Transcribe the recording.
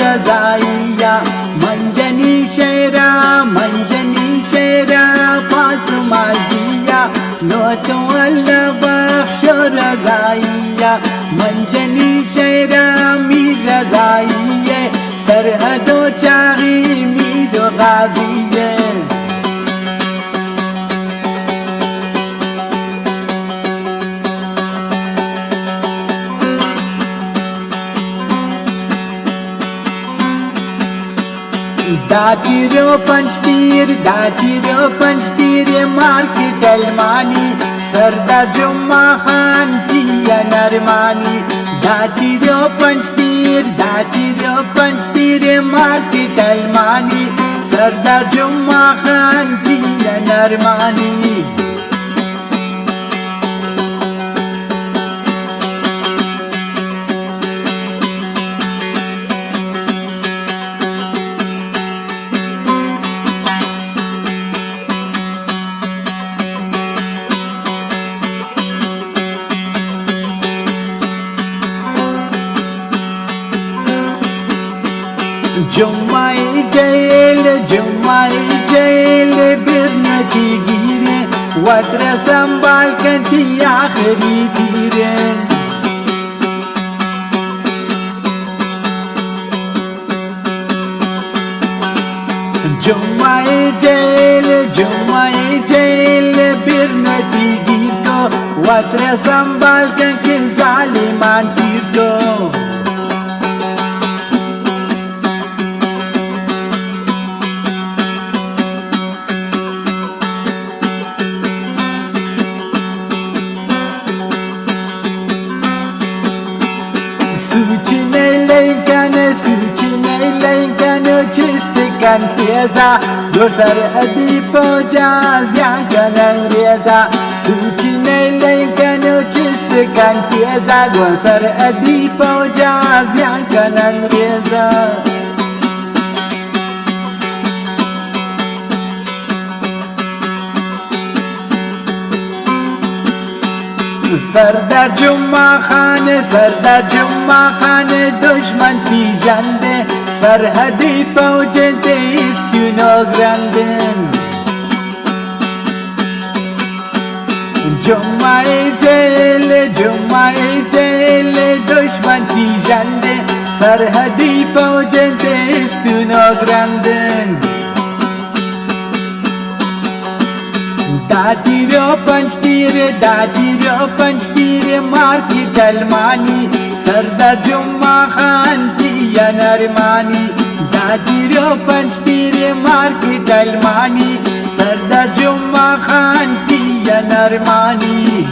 رضاییه منجنی شیره پاس مازیه لوتو الله بخش رضاییه منجنی شیره می رضاییه سرحد و چاقی مید و غازیه دا تیر و پنج تیر مارکیٹ المانی سردار جمعہ خان تیا نرمانی دا تیر و پنج تیر مارکیٹ المانی سردار جمعہ خان تیا نرمانی جمعی جیل برنتی گیره ودر سنبال کنتی آخری تیره جمعی جیل برنتی گیرو ودر سنبال کنتی ظالمان تیردو Keza dosar adi poja zian kanan reza suci nelai kanu chist kan keza dosar adi poja zian kanan reza سردار جمعہ خان دشمن پیژنده سرحدی پوجنده ایستونو گرندن جمعه جیل دشمن پیژنده سرحدی پوجنده ایستونو گرندن دا تیر و پنج تیر مارکیٹ المانی سردار جمعہ خان تیا نرمانی دا تیر و پنج تیر مارکیٹ المانی سردار جمعہ خان تیا نرمانی